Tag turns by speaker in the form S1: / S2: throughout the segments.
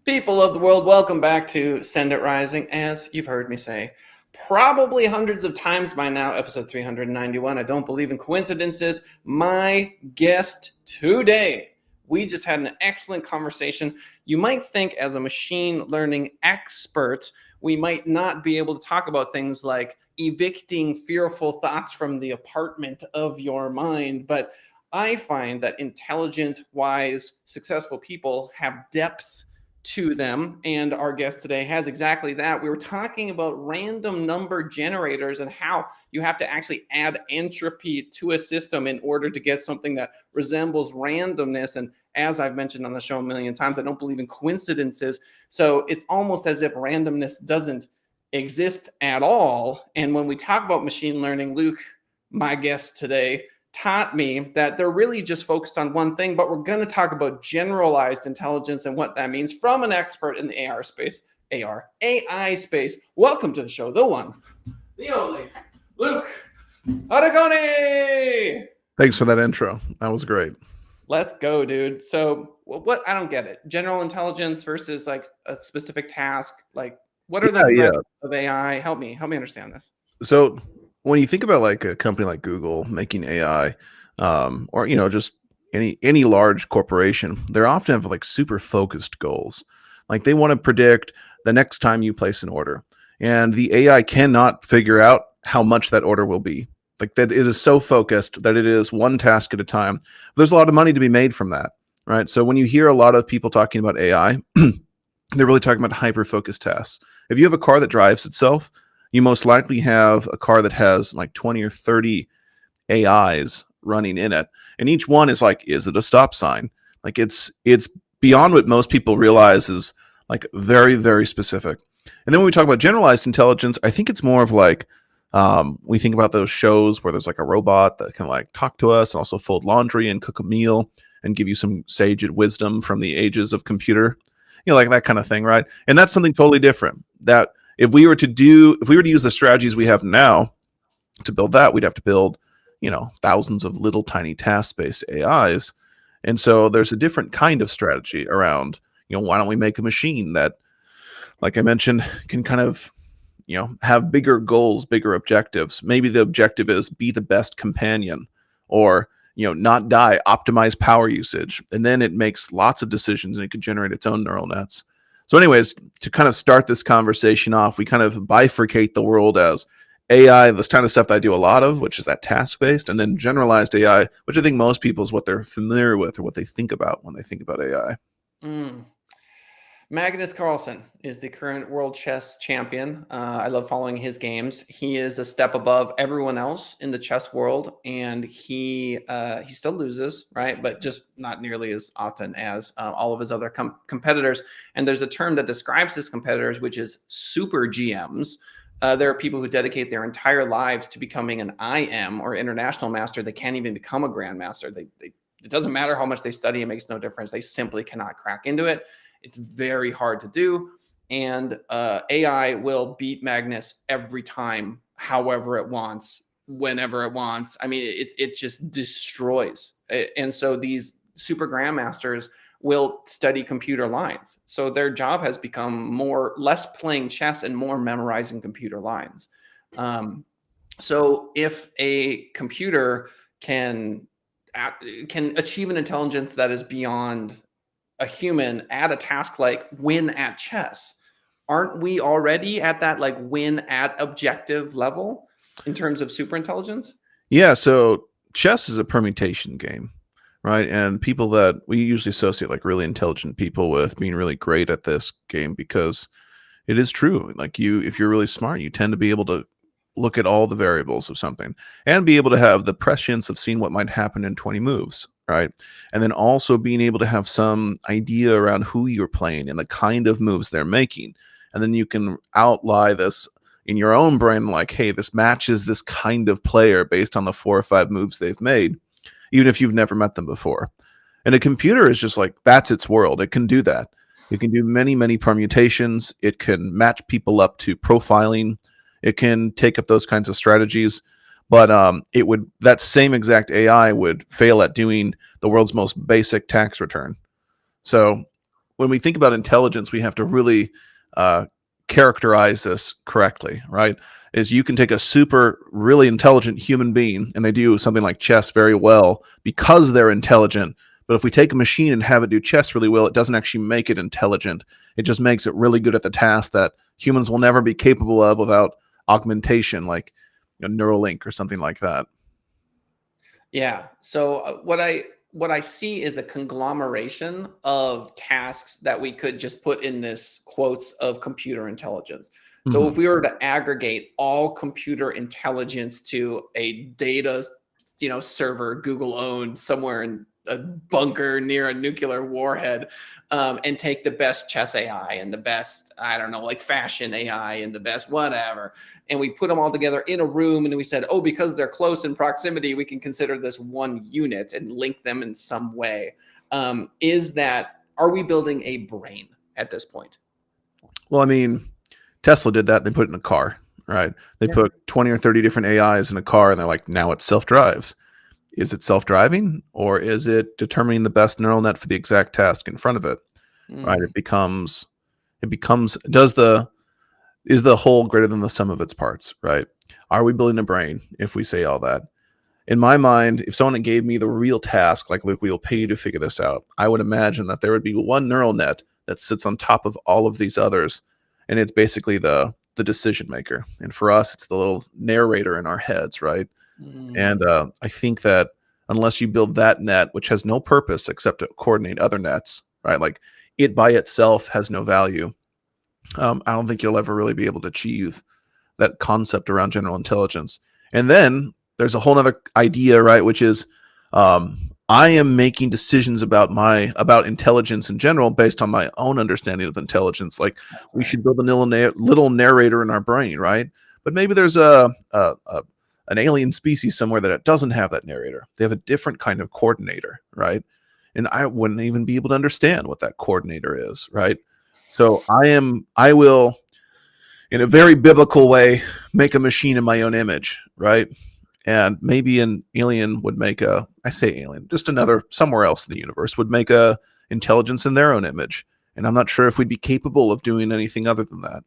S1: People of the world, welcome back to Send It Rising. As you've heard me say probably hundreds of times by now, episode 391. I don't believe in coincidences. My guest today, we just had an excellent conversation. You might think, as a machine learning expert, we might not be able to talk about things like evicting fearful thoughts from the apartment of your mind, but I find that intelligent, wise, successful people have depth to them, and our guest today has exactly that. We were talking about random number generators and how you have to actually add entropy to a system in order to get something that resembles randomness. And as I've mentioned on the show a million times, I don't believe in coincidences. So it's almost as if randomness doesn't exist at all. And when we talk about machine learning, Luke, my guest today, taught me that they're really just focused on one thing, but we're going to talk about generalized intelligence and what that means from an expert in the AI space. Welcome to the show, the one, the only, Luke Arrigoni.
S2: Thanks for that intro. That was great.
S1: Let's go, dude. So what, I don't get it. General intelligence versus like a specific task. Like, what are the threats of AI? Help me understand this.
S2: So when you think about like a company like Google making AI, or just any large corporation, they often have like super focused goals. Like they want to predict the next time you place an order, and the AI cannot figure out how much that order will be. Like that, it is so focused that it is one task at a time. There's a lot of money to be made from that, right? So when you hear a lot of people talking about AI, they're really talking about hyper-focused tasks. If you have a car that drives itself, you most likely have a car that has like 20 or 30 AIs running in it. And each one is like, is it a stop sign? Like it's beyond what most people realize is like very, very specific. And then when we talk about generalized intelligence, I think it's more of like, we think about those shows where there's like a robot that can like talk to us and also fold laundry and cook a meal and give you some sage wisdom from the ages of computer, like that kind of thing, right? And that's something totally different. That if we were to use the strategies we have now to build that, we'd have to build, thousands of little tiny task-based AIs. And so there's a different kind of strategy around, why don't we make a machine that, like I mentioned, can kind of, have bigger goals, bigger objectives. Maybe the objective is be the best companion, or, not die, optimize power usage. And then it makes lots of decisions and it can generate its own neural nets. So anyways, to kind of start this conversation off, we kind of bifurcate the world as AI, this kind of stuff that I do a lot of, which is that task-based, and then generalized AI, which I think most people is what they're familiar with or what they think about when they think about AI.
S1: Magnus Carlsen is the current world chess champion. I love following his games. He is a step above everyone else in the chess world, and he still loses, right? But just not nearly as often as all of his other competitors. And there's a term that describes his competitors, which is super GMs. There are people who dedicate their entire lives to becoming an IM or international master. They can't even become a grandmaster. It doesn't matter how much they study. It makes no difference. They simply cannot crack into it. It's very hard to do, and AI will beat Magnus every time, however it wants, whenever it wants. I mean, it just destroys. And so these super grandmasters will study computer lines. So their job has become less playing chess and more memorizing computer lines. So if a computer can achieve an intelligence that is beyond a human at a task like win at chess, aren't we already at that like win at objective level in terms of super intelligence?
S2: Yeah, so chess is a permutation game, right? And people that we usually associate like really intelligent people with being really great at this game, because it is true. Like if you're really smart, you tend to be able to look at all the variables of something and be able to have the prescience of seeing what might happen in 20 moves, right? And then also being able to have some idea around who you're playing and the kind of moves they're making. And then you can outlie this in your own brain, like, hey, this matches this kind of player based on the 4 or 5 moves they've made, even if you've never met them before. And a computer is just like, that's its world. It can do that. It can do many, many permutations. It can match people up to profiling. It can take up those kinds of strategies, but that same exact AI would fail at doing the world's most basic tax return. So when we think about intelligence, we have to really uh, characterize this correctly, right? Is you can take a super really intelligent human being and they do something like chess very well because they're intelligent. But if we take a machine and have it do chess really well, it doesn't actually make it intelligent. It just makes it really good at the task that humans will never be capable of without augmentation, like Neuralink or something like that.
S1: Yeah. So what I see is a conglomeration of tasks that we could just put in this quotes of computer intelligence. So if
S2: Mhm.
S1: we were to aggregate all computer intelligence to a data, server Google owned somewhere in a bunker near a nuclear warhead, and take the best chess AI and the best, I don't know, like fashion AI and the best whatever, and we put them all together in a room and we said, oh, because they're close in proximity, we can consider this one unit and link them in some way. Are we building a brain at this point?
S2: Well, I mean, Tesla did that. They put it in a car, right? They
S1: Yeah.
S2: put 20 or 30 different AIs in a car and they're like, now it self drives. Is it self driving or is it determining the best neural net for the exact task in front of it? Right?
S1: Mm.
S2: Is the whole greater than the sum of its parts, right? Are we building a brain if we say all that? In my mind, if someone gave me the real task, like, Luke, we'll pay you to figure this out, I would imagine that there would be one neural net that sits on top of all of these others. And it's basically the decision maker. And for us, it's the little narrator in our heads, right? And
S1: Mm.
S2: I think that unless you build that net, which has no purpose except to coordinate other nets, right? Like it by itself has no value. I don't think you'll ever really be able to achieve that concept around general intelligence. And then there's a whole other idea, right? Which is I am making decisions about intelligence in general based on my own understanding of intelligence. Like we
S1: Right.
S2: should build a little narrator in our brain, right? But maybe there's an alien species somewhere that it doesn't have that narrator. They have a different kind of coordinator, right? And I wouldn't even be able to understand what that coordinator is, right? So I will in a very biblical way make a machine in my own image, right? And maybe an alien would make I say alien, just another somewhere else in the universe would make a intelligence in their own image. And I'm not sure if we'd be capable of doing anything other than that.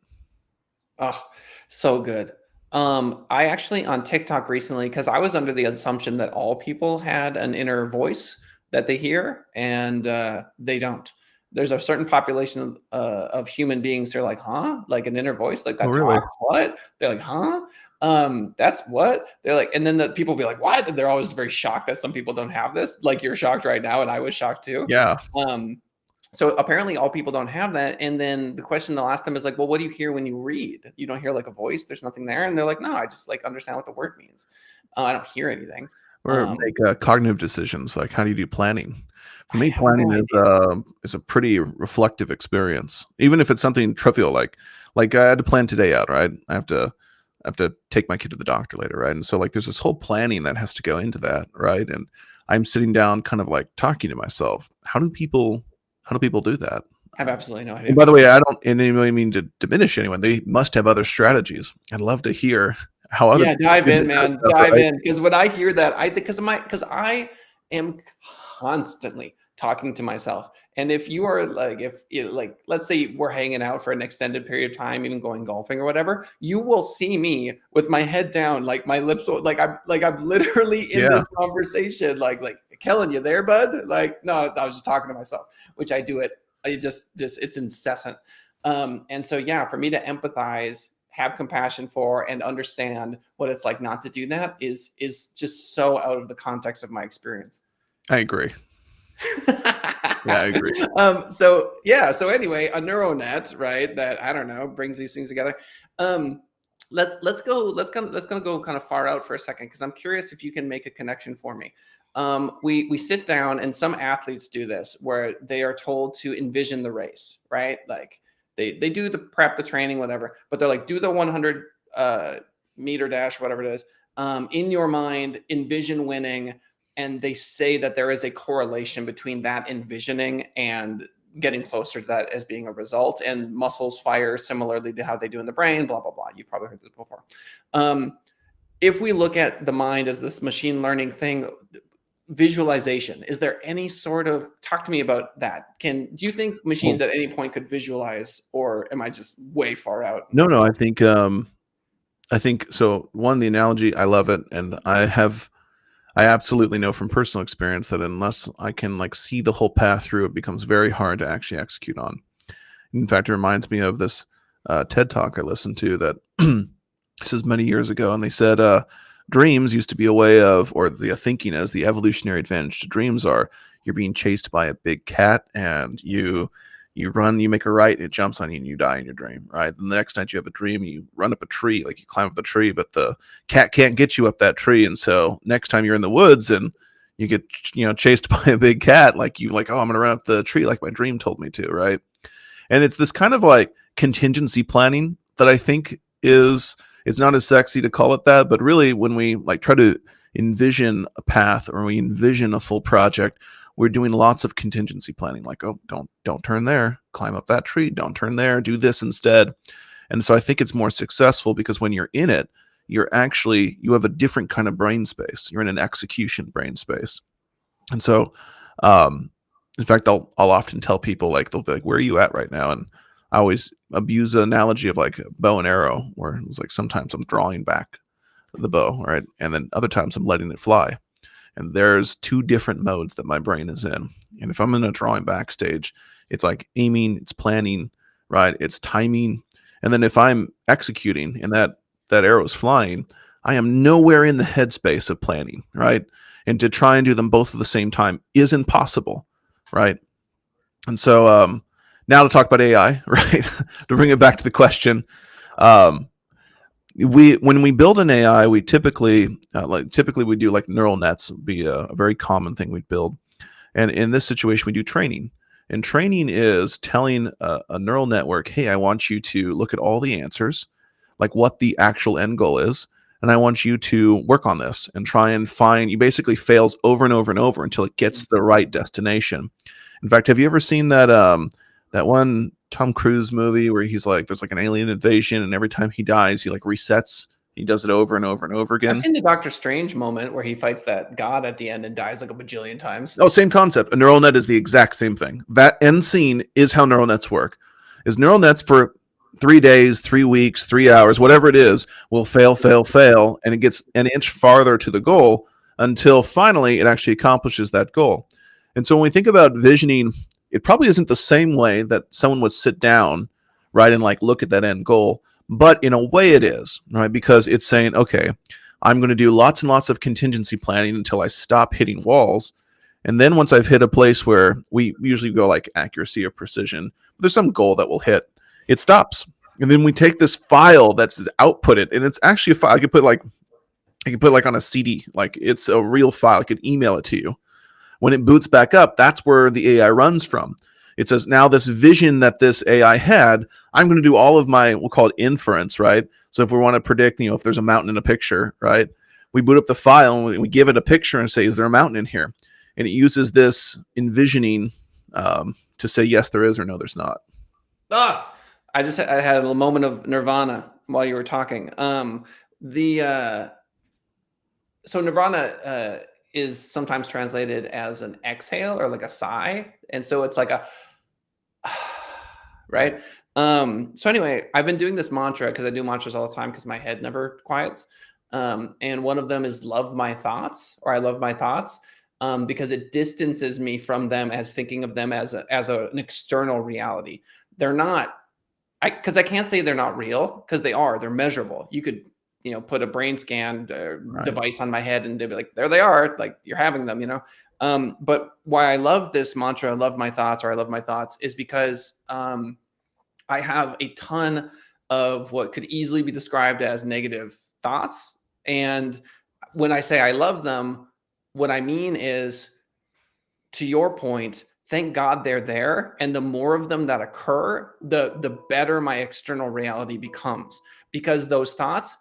S1: Oh, so good. I actually on TikTok recently, because I was under the assumption that all people had an inner voice that they hear, and they don't. There's a certain population of human beings. They're like, huh? Like an inner voice, like
S2: Oh,
S1: that
S2: really?
S1: talks? What? They're like, huh? That's what? They're like, and then the people be like, what? And they're always very shocked that some people don't have this. Like you're shocked right now, and I was shocked too.
S2: Yeah.
S1: Um, so apparently all people don't have that. And then the question they'll ask them is like, well, what do you hear when you read? You don't hear like a voice. There's nothing there. And they're like, no, I just like understand what the word means. I don't hear anything.
S2: Or
S1: Um,
S2: make cognitive decisions. Like, how do you do planning? For
S1: I
S2: me,
S1: have
S2: planning
S1: no idea.
S2: is a pretty reflective experience, even if it's something trivial. Like I had to plan today out, right? I have to take my kid to the doctor later, right? And so like there's this whole planning that has to go into that, right? And I'm sitting down, kind of like talking to myself. How do people do that?
S1: I have absolutely no
S2: And
S1: idea.
S2: by the way, I don't in any way mean to diminish anyone. They must have other strategies. I'd love to hear how other
S1: Yeah,
S2: people
S1: dive
S2: figure
S1: in,
S2: that
S1: man.
S2: stuff,
S1: Dive
S2: right?
S1: in. Because when I hear that, I think because I am constantly talking to myself. And if you are like, if like, let's say we're hanging out for an extended period of time, even going golfing or whatever, you will see me with my head down, like my lips, like I'm literally in
S2: Yeah,
S1: this conversation, like Kellen, you there, bud? Like, no, I was just talking to myself, which I do it. I just it's incessant. And so, yeah, for me to empathize, have compassion for, and understand what it's like not to do that is just so out of the context of my experience.
S2: I agree. Yeah, I agree.
S1: So yeah. So anyway, a neural net, right? That I don't know brings these things together. Um, let's go. Let's gonna go kind of far out for a second because I'm curious if you can make a connection for me. We sit down and some athletes do this where they are told to envision the race, right? Like they do the prep, the training, whatever, but they're like do the 100 meter dash, whatever it is, in your mind, envision winning, and they say that there is a correlation between that envisioning and getting closer to that as being a result, and muscles fire similarly to how they do in the brain, blah blah blah. You've probably heard this before. um, if we look at the mind as this machine learning thing, visualization. Is there any sort of, talk to me about that? Do you think machines
S2: Well,
S1: at any point could visualize, or am I just way far out?
S2: no, I think so. One, the analogy, I love it, and I absolutely know from personal experience that unless I can like see the whole path through, it becomes very hard to actually execute on. In fact, it reminds me of this TED talk I listened to that this is many years ago, and they said dreams used to be a way of, or the thinking as the evolutionary advantage to dreams are, you're being chased by a big cat, and you run, you make a right, it jumps on you, and you die in your dream, right? Then the next night you have a dream, you run up a tree, like you climb up the tree, but the cat can't get you up that tree, and so next time you're in the woods and you get chased by a big cat, like oh, I'm gonna run up the tree like my dream told me to, right? And it's this kind of like contingency planning that I think it's not as sexy to call it that, but really when we like try to envision a path or we envision a full project, we're doing lots of contingency planning, like, oh, don't turn there, climb up that tree, don't turn there, do this instead. And so I think it's more successful because when you're in it, you have a different kind of brain space. You're in an execution brain space. And so in fact, I'll often tell people, like, they'll be like, where are you at right now? And I always abuse the analogy of like a bow and arrow, where it's like sometimes I'm drawing back the bow, right? And then other times I'm letting it fly. And there's two different modes that my brain is in. And if I'm in a drawing back stage, it's like aiming, it's planning, right? It's timing. And then if I'm executing and that arrow is flying, I am nowhere in the headspace of planning, right? And to try and do them both at the same time is impossible, right? And so now to talk about AI, right? To bring it back to the question, when we build an AI, we typically we do like neural nets, would be a very common thing we'd build. And in this situation, we do training. And training is telling a neural network, hey, I want you to look at all the answers, like what the actual end goal is. And I want you to work on this and try and find, you basically fails over and over and over until it gets the right destination. In fact, have you ever seen that that one Tom Cruise movie where he's like, there's like an alien invasion, and every time he dies, he like resets. He does it over and over and over again.
S1: I've seen the Doctor Strange moment where he fights that god at the end and dies like a bajillion times.
S2: Oh, same concept. A neural net is the exact same thing. That end scene is how neural nets work. Is neural nets for 3 days, 3 weeks, 3 hours, whatever it is, will fail, and it gets an inch farther to the goal until finally it actually accomplishes that goal. And so when we think about visioning, it probably isn't the same way that someone would sit down, right, and like look at that end goal. But in a way it is, right? Because it's saying, okay, I'm going to do lots and lots of contingency planning until I stop hitting walls. And then once I've hit a place where we usually go like accuracy or precision, there's some goal that will hit, it stops. And then we take this file that's outputted, and it's actually a file. I could put like on a CD, like it's a real file. I could email it to you. When it boots back up, that's where the AI runs from. It says, now this vision that this AI had, I'm going to do all of my, we'll call it inference, right? So if we want to predict, if there's a mountain in a picture, right? We boot up the file and we give it a picture and say, is there a mountain in here? And it uses this envisioning to say, yes, there is, or no, there's not.
S1: I had a little moment of nirvana while you were talking. So nirvana is sometimes translated as an exhale or like a sigh. And so it's like a, right? So anyway, I've been doing this mantra because I do mantras all the time because my head never quiets. And one of them is love my thoughts, or I love my thoughts, because it distances me from them as thinking of them as an external reality. They're not, because I can't say they're not real, because they're measurable. You could, put a brain scan device on my head and they'd be like, there they are, like you're having them, but why I love this mantra, I love my thoughts, or I love my thoughts, is because I have a ton of what could easily be described as negative thoughts. And when I say I love them, what I mean is, to your point, thank God they're there. And the more of them that occur, the better my external reality becomes. Because those thoughts,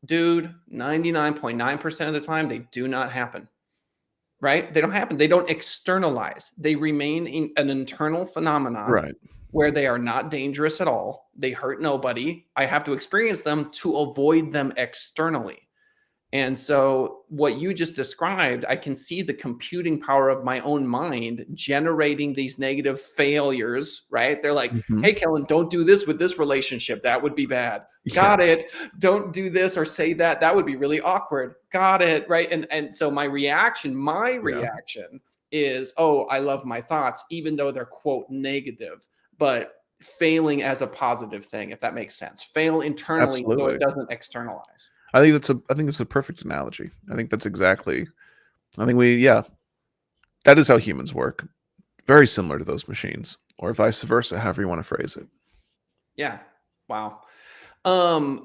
S1: dude, 99.9% of the time, they do not happen, right? They don't happen. They don't externalize. They remain an internal phenomenon,
S2: Right.
S1: where they are not dangerous at all. They hurt nobody. I have to experience them to avoid them externally. And so what you just described, I can see the computing power of my own mind generating these negative failures, right? They're like,
S2: Mhm.
S1: hey, Kellen, don't do this with this relationship. That would be bad.
S2: Yeah,
S1: Got it. Don't do this or say that. That would be really awkward. Got it. Right. And so my
S2: yeah,
S1: reaction is, oh, I love my thoughts, even though they're quote negative, but failing as a positive thing, if that makes sense. Fail internally so it
S2: absolutely.
S1: doesn't externalize.
S2: I think that's a perfect analogy. I think that's exactly. I think yeah, that is how humans work. Very similar to those machines, or vice versa, however you want to phrase it.
S1: Yeah. Wow.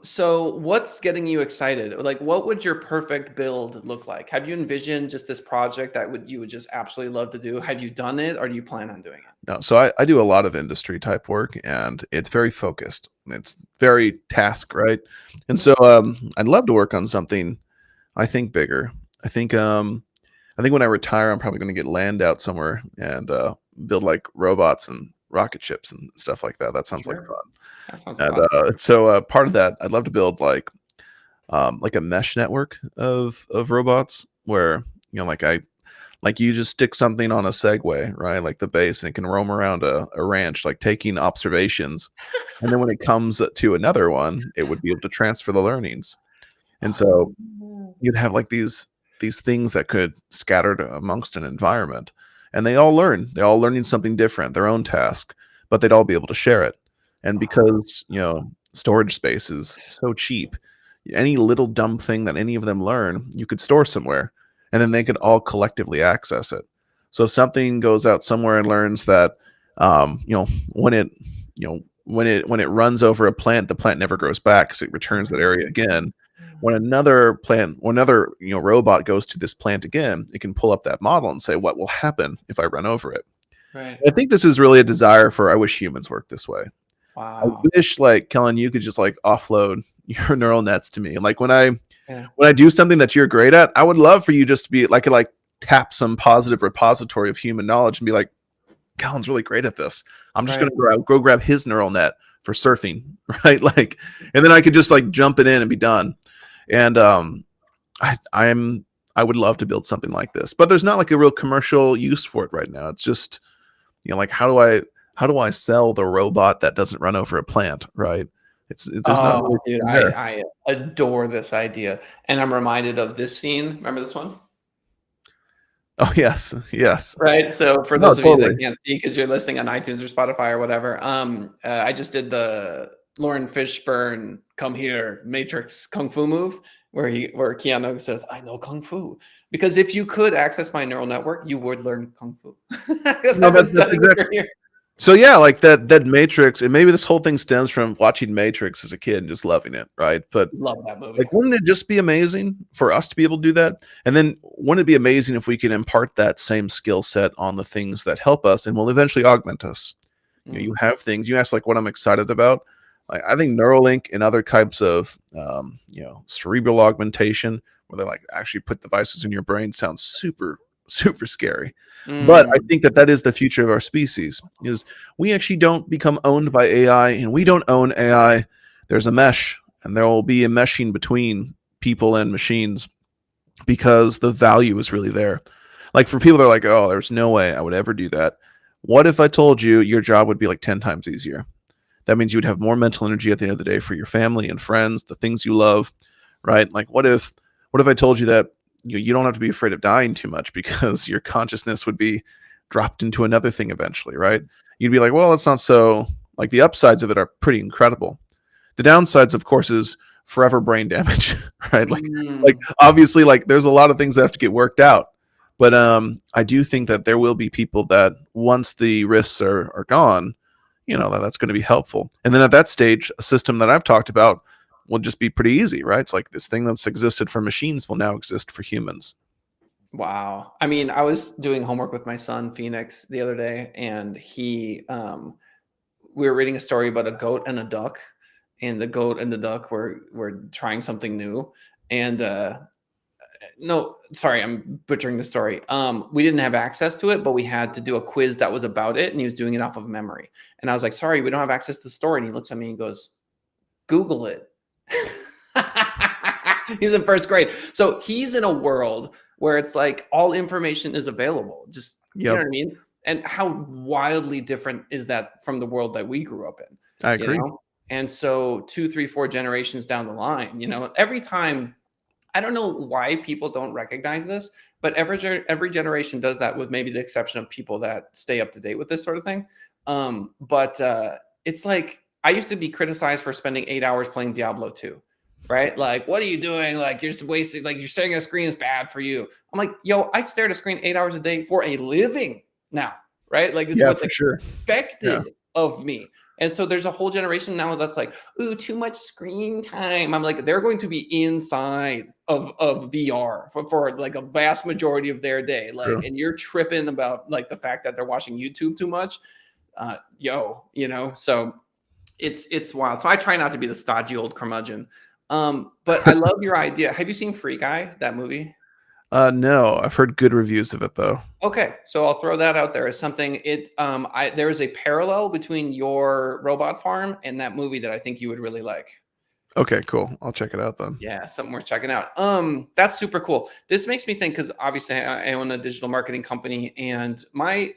S1: So what's getting you excited? Like, what would your perfect build look like? Have you envisioned just this project that you would just absolutely love to do? Have you done it or do you plan on doing it?
S2: No, so I do a lot of industry type work, and it's very focused. It's very task right, and so I'd love to work on something. I think bigger. I think I think when I retire, I'm probably going to get land out somewhere and build like robots and rocket ships and stuff like that. That sounds like
S1: Sure.
S2: fun.
S1: That sounds
S2: And
S1: fun.
S2: so part of that, I'd love to build like a mesh network of robots where like like you just stick something on a Segway, right? Like the base, and it can roam around a ranch, like taking observations. And then when it comes to another one, it would be able to transfer the learnings. And so
S1: Oh.
S2: you'd have like these things that could scatter amongst an environment, and they all learn. They're all learning something different, their own task, but they'd all be able to share it. And because storage space is so cheap, any little dumb thing that any of them learn, you could store somewhere, and then they could all collectively access it. So if something goes out somewhere and learns that, when it, when it runs over a plant, the plant never grows back because it returns that area again. When another plant, or another robot goes to this plant again, it can pull up that model and say, what will happen if I run over it?
S1: Right.
S2: I think this is really a desire for. I wish humans worked this way. I
S1: Wow.
S2: wish, like Kellen, you could just like offload your neural nets to me. Like
S1: Yeah.
S2: when I do something that you're great at, I would love for you just to be like tap some positive repository of human knowledge and be like, Kellen's really great at this. I'm just
S1: Right.
S2: gonna go grab his neural net for surfing, right? Like, and then I could just like jump it in and be done. And I would love to build something like this, but there's not like a real commercial use for it right now. It's just like how do I sell the robot that doesn't run over a plant, right? There's not
S1: Oh,
S2: really
S1: dude,
S2: something there.
S1: I adore this idea. And I'm reminded of this scene. Remember this one?
S2: Oh yes, yes.
S1: Right. So for
S2: No,
S1: those of you that
S2: totally.
S1: can't see, because you're listening on iTunes or Spotify or whatever, I just did the Lauren Fishburne "Come Here" Matrix Kung Fu move, where Keanu says, "I know Kung Fu," because if you could access my neural network, you would learn Kung Fu. Because
S2: No,
S1: I've been
S2: that's
S1: studying it
S2: exactly.
S1: for years.
S2: So yeah, like that Matrix, and maybe this whole thing stems from watching Matrix as a kid and just loving it, right? But
S1: Love that movie.
S2: like, wouldn't it just be amazing for us to be able to do that? And then wouldn't it be amazing if we could impart that same skill set on the things that help us and will eventually augment us? You
S1: Mm,
S2: have things. You asked like what I'm excited about. Like I think Neuralink and other types of cerebral augmentation, where they like actually put devices in your brain, sounds super scary. But I
S1: mm,
S2: think that is the future of our species. Is we actually don't become owned by AI, and we don't own AI. There's a mesh, and there will be a meshing between people and machines because the value is really there. Like for people that are like, oh, there's no way I would ever do that. What if I told you your job would be like 10 times easier? That means you would have more mental energy at the end of the day for your family and friends, the things you love, right? Like what if I told you that you don't have to be afraid of dying too much because your consciousness would be dropped into another thing eventually, right? You'd be like, well, it's not so, like the upsides of it are pretty incredible. The downsides, of course, is forever brain damage, right? Like
S1: mm.
S2: obviously, like there's a lot of things that have to get worked out. But I do think that there will be people that once the risks are gone, that's going to be helpful. And then at that stage, a system that I've talked about will just be pretty easy, right? It's like this thing that's existed for machines will now exist for humans.
S1: Wow. I mean, I was doing homework with my son Phoenix the other day, and we were reading a story about a goat and a duck, and the goat and the duck were trying something new. And no, sorry, I'm butchering the story. We didn't have access to it, but we had to do a quiz that was about it, and he was doing it off of memory. And I was like, "Sorry, we don't have access to the story." And he looks at me and goes, "Google it." He's in first grade. So he's in a world where it's like all information is available. Just, you know
S2: Yep,
S1: what I mean? And how wildly different is that from the world that we grew up in,
S2: I
S1: you
S2: agree.
S1: know? And so 2, 3, 4 generations down the line, every time, I don't know why people don't recognize this, but every generation does that, with maybe the exception of people that stay up to date with this sort of thing. But it's like I used to be criticized for spending 8 hours playing Diablo 2, right? Like, what are you doing? Like, you're just wasting. Like, you're staring at a screen is bad for you. I'm like, yo, I stare at a screen 8 hours a day for a living now, right? Like, it's
S2: Yeah,
S1: what's
S2: for sure. Yeah.
S1: expected of me. And so there's a whole generation now that's like, ooh, too much screen time. I'm like, they're going to be inside of VR for like a vast majority of their day.
S2: True.
S1: Like, and you're tripping about like the fact that they're watching YouTube too much. So it's wild. So I try not to be the stodgy old curmudgeon. But I love your idea. Have you seen Free Guy, that movie?
S2: No, I've heard good reviews of it though.
S1: Okay, so I'll throw that out there as something. There is a parallel between your robot farm and that movie that I think you would really like.
S2: Okay, cool. I'll check it out then.
S1: Yeah, something worth checking out. That's super cool. This makes me think, because obviously I own a digital marketing company, and my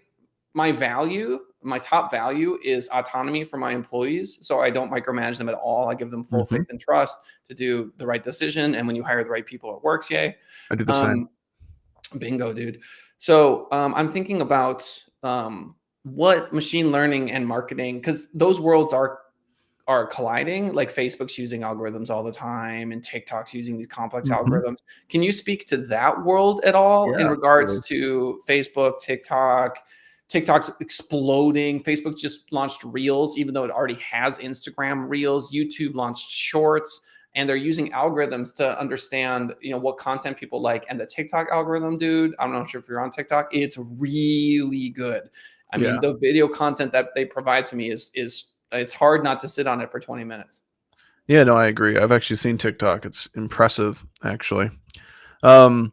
S1: top value is autonomy for my employees. So I don't micromanage them at all. I give them full
S2: Hmm.
S1: faith and trust to do the right decision. And when you hire the right people, it works. Yay.
S2: I do the same.
S1: Um, Bingo, dude. So I'm thinking about what machine learning and marketing, because those worlds are colliding. Like Facebook's using algorithms all the time, and TikTok's using these complex
S2: Hmm.
S1: algorithms. Can you speak to that world at all in
S2: Yeah,
S1: regards
S2: absolutely.
S1: to Facebook, TikTok? TikTok's exploding. Facebook just launched Reels, even though it already has Instagram Reels. YouTube launched Shorts, and they're using algorithms to understand, what content people like. And the TikTok algorithm, dude, I'm not sure if you're on TikTok. It's really good. I mean,
S2: Yeah.
S1: the video content that they provide to me is it's hard not to sit on it for 20 minutes.
S2: Yeah, no, I agree. I've actually seen TikTok. It's impressive, actually. Um,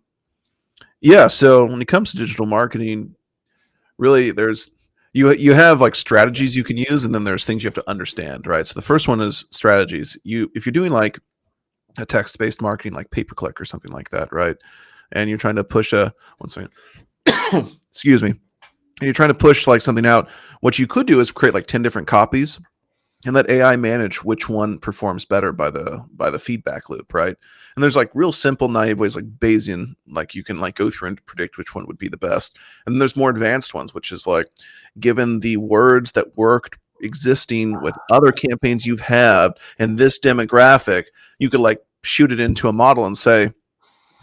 S2: yeah, so when it comes to digital marketing, really there's you have like strategies you can use, and then there's things you have to understand, right? So the first one is strategies. If you're doing like a text-based marketing like pay-per-click or something like that, right? And you're trying to push a one second. Excuse me. And you're trying to push like something out, what you could do is create like 10 different copies and let AI manage which one performs better by the feedback loop, right? And there's like real simple naive ways like Bayesian, like you can like go through and predict which one would be the best. And then there's more advanced ones, which is like given the words that worked existing with other campaigns you've had and this demographic, you could like shoot it into a model and say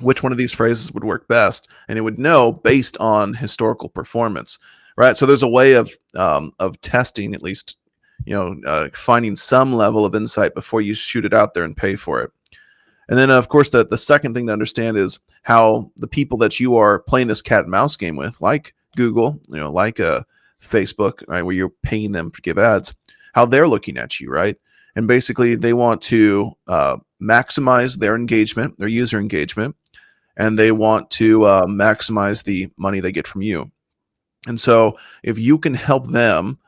S2: which one of these phrases would work best, and it would know based on historical performance, right? So there's a way of testing, at least finding some level of insight before you shoot it out there and pay for it. And then, of course, the second thing to understand is how the people that you are playing this cat and mouse game with, like Google, like Facebook, right, where you're paying them to give ads, how they're looking at you, right? And basically, they want to maximize their engagement, their user engagement, and they want to maximize the money they get from you. And so, if you can help them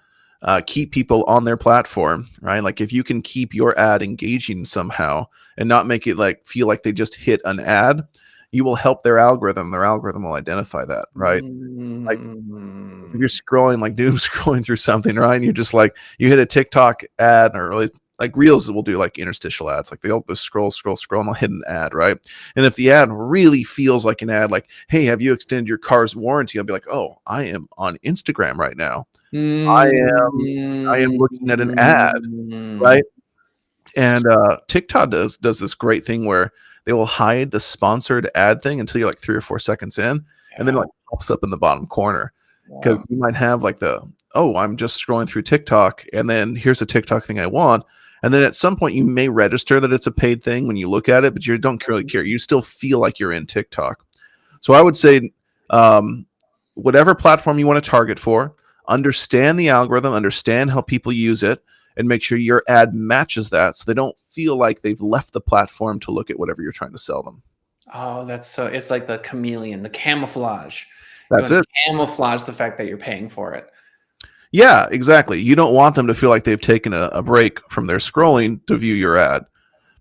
S2: keep people on their platform, right? Like if you can keep your ad engaging somehow and not make it like feel like they just hit an ad, you will help their algorithm. Their algorithm will identify that, right? Like if you're scrolling, like doom scrolling through something, right? And you're just like, you hit a TikTok ad, or like Reels will do like interstitial ads. Like they'll just scroll, and they'll hit an ad, right? And if the ad really feels like an ad, like, hey, have you extended your car's warranty? I'll be like, oh, I am on Instagram right now. I am looking at an ad, right? And TikTok does this great thing where they will hide the sponsored ad thing until you're like 3 or 4 seconds in, and then it like pops up in the bottom corner. Because you might have like I'm just scrolling through TikTok, and then here's a TikTok thing I want. And then at some point you may register that it's a paid thing when you look at it, but you don't really care. You still feel like you're in TikTok. So I would say whatever platform you want to target for, understand the algorithm, understand how people use it, and make sure your ad matches that so they don't feel like they've left the platform to look at whatever you're trying to sell them.
S1: Oh, it's like the chameleon, the camouflage. You
S2: That's
S1: want to
S2: it.
S1: camouflage the fact that you're paying for it.
S2: Yeah, exactly. You don't want them to feel like they've taken a break from their scrolling to view your ad.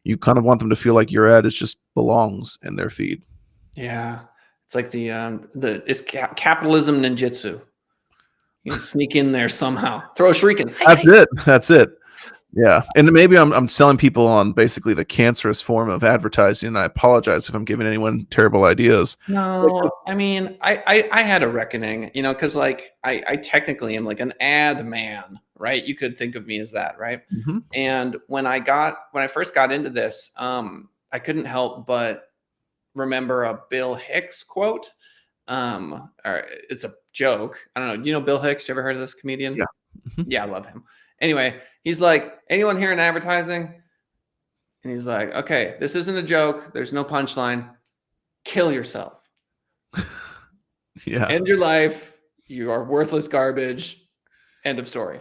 S2: You kind of want them to feel like your ad is just belongs in their feed.
S1: Yeah. It's like it's capitalism ninjutsu. You can sneak in there somehow. Throw a shuriken. Hey,
S2: That's
S1: hey.
S2: it. That's it. Yeah. And maybe I'm selling people on basically the cancerous form of advertising. And I apologize if I'm giving anyone terrible ideas.
S1: No, I mean, I had a reckoning, because like I technically am like an ad man, right? You could think of me as that, right?
S2: Mhm.
S1: And when I first got into this, I couldn't help but remember a Bill Hicks quote. Or it's a joke. I don't know. Do you know Bill Hicks? You ever heard of this comedian?
S2: Yeah. Mhm.
S1: Yeah, I love him. Anyway, he's like, anyone here in advertising? And he's like, okay, this isn't a joke. There's no punchline. Kill yourself.
S2: Yeah.
S1: End your life. You are worthless garbage. End of story.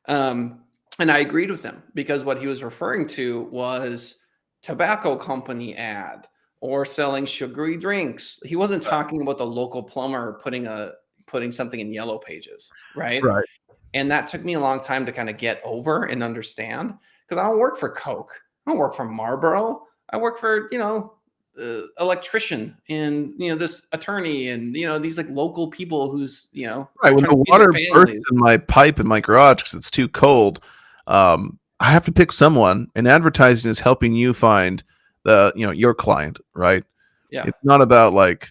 S1: And I agreed with him because what he was referring to was tobacco company ad or selling sugary drinks. He wasn't talking about the local plumber putting something in yellow pages, right?
S2: Right.
S1: And that took me a long time to kind of get over and understand because I don't work for Coke. I don't work for Marlboro. I work for, electrician and, this attorney and, these like local people who's,
S2: Right.
S1: are
S2: When
S1: trying
S2: the
S1: to feed their
S2: water bursts
S1: families.
S2: in my pipe in my garage because it's too cold, I have to pick someone, and advertising is helping you find your client, right?
S1: Yeah.
S2: It's not about like,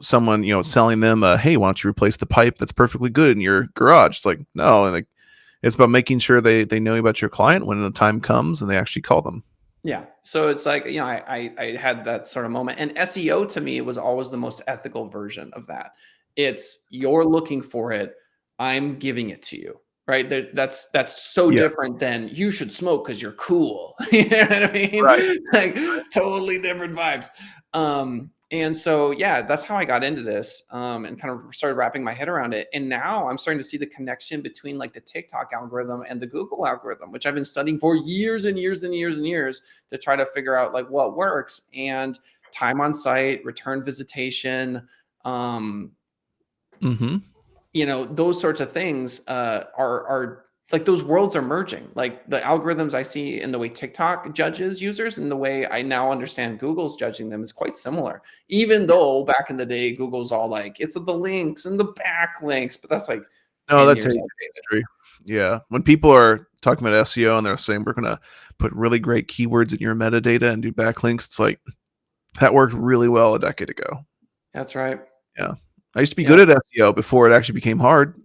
S2: someone, selling them hey, why don't you replace the pipe that's perfectly good in your garage? It's like, no, and like it's about making sure they know about your client when the time comes and they actually call them.
S1: Yeah. So it's like, I had that sort of moment. And SEO to me was always the most ethical version of that. It's you're looking for it, I'm giving it to you. Right. That's so
S2: Yeah.
S1: different than you should smoke because you're cool. You know what I mean?
S2: Right.
S1: Like totally different vibes. And so yeah, that's how I got into this and kind of started wrapping my head around it. And now I'm starting to see the connection between like the TikTok algorithm and the Google algorithm, which I've been studying for years and years and years and years to try to figure out like what works and time on site, return visitation, um,
S2: Mm-hmm.
S1: those sorts of things are like those worlds are merging. Like the algorithms I see in the way TikTok judges users and the way I now understand Google's judging them is quite similar. Even though back in the day, Google's all like, it's the links and the backlinks, but that's like
S2: No,
S1: 10
S2: that's
S1: years
S2: ancient
S1: outdated.
S2: history. Yeah. When people are talking about SEO and they're saying we're gonna put really great keywords in your metadata and do backlinks, it's like that worked really well a decade ago.
S1: That's right.
S2: Yeah. I used to be
S1: Yeah.
S2: good at SEO before it actually became hard.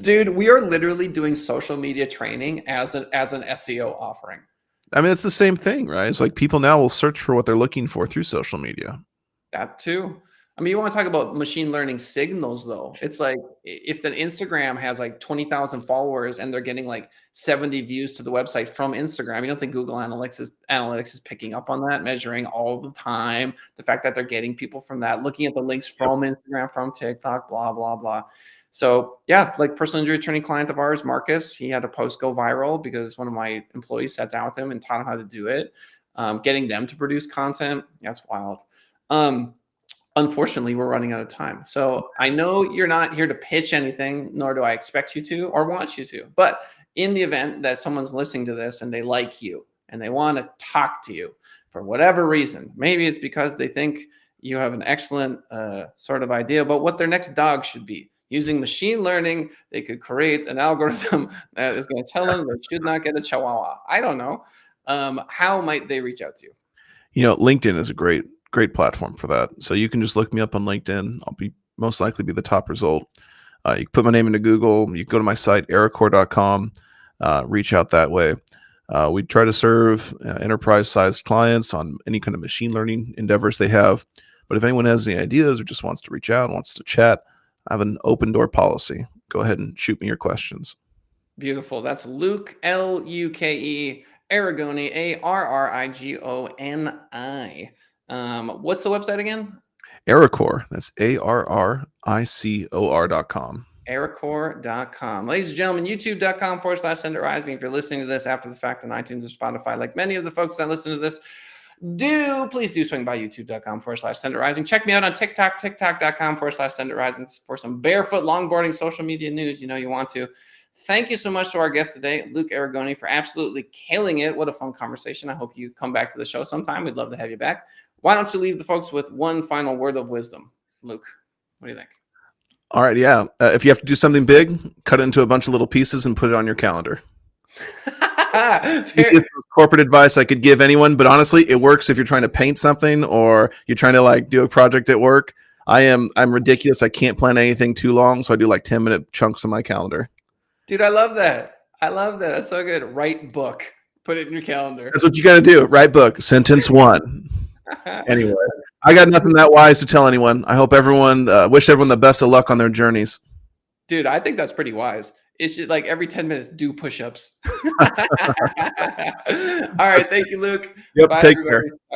S1: Dude, we are literally doing social media training as an SEO offering.
S2: I mean, it's the same thing, right? It's like people now will search for what they're looking for through social media.
S1: That too. I mean, you want to talk about machine learning signals, though. It's like if the Instagram has like 20,000 followers and they're getting like 70 views to the website from Instagram, you don't think Google Analytics is picking up on that, measuring all the time, the fact that they're getting people from that, looking at the links
S2: Yep.
S1: from Instagram, from TikTok, blah, blah, blah. So yeah, like personal injury attorney client of ours, Marcus, he had a post go viral because one of my employees sat down with him and taught him how to do it. Getting them to produce content, that's wild. Um, Unfortunately, we're running out of time. So I know you're not here to pitch anything, nor do I expect you to or want you to. But in the event that someone's listening to this and they like you and they want to talk to you for whatever reason, maybe it's because they think you have an excellent sort of idea about what their next dog should be. Using machine learning, they could create an algorithm that is going to tell them they should not get a chihuahua. I don't know. How might they reach out to you?
S2: LinkedIn is a great platform for that. So you can just look me up on LinkedIn. I'll be most likely be the top result. You can put my name into Google. You can go to my site, ericore.com, reach out that way. We try to serve enterprise-sized clients on any kind of machine learning endeavors they have. But if anyone has any ideas or just wants to reach out, wants to chat, I have an open door policy. Go ahead and shoot me your questions.
S1: Beautiful. That's Luke, Luke, Arrigoni, Arrigoni. What's the website again?
S2: Arricore. That's ARRICOR.com.
S1: Arricore.com. Ladies and gentlemen, youtube.com/Send It Rising. If you're listening to this after the fact on iTunes or Spotify, like many of the folks that listen to this, please do swing by youtube.com/Send It Rising. Check me out on TikTok, tiktok.com/Send It Rising for some barefoot longboarding social media news. You know you want to. Thank you so much to our guest today, Luke Arrigoni, for absolutely killing it. What a fun conversation. I hope you come back to the show sometime. We'd love to have you back. Why don't you leave the folks with one final word of wisdom? Luke, what do you think?
S2: All right, yeah. If you have to do something big, cut it into a bunch of little pieces and put it on your calendar. Easiest corporate advice I could give anyone, but honestly, it works if you're trying to paint something or you're trying to like do a project at work. I'm ridiculous. I can't plan anything too long, so I do like 10-minute chunks on my calendar.
S1: Dude, I love that. I love that. That's so good. Write book. Put it in your calendar.
S2: That's what you got to do. Write book. Sentence 1. Anyway, I got nothing that wise to tell anyone. I hope everyone, wish everyone the best of luck on their journeys.
S1: Dude, I think that's pretty wise. It's just like every 10 minutes, do push-ups. All right. Thank you, Luke.
S2: Yep.
S1: Bye,
S2: Take
S1: everybody.
S2: care.
S1: Bye.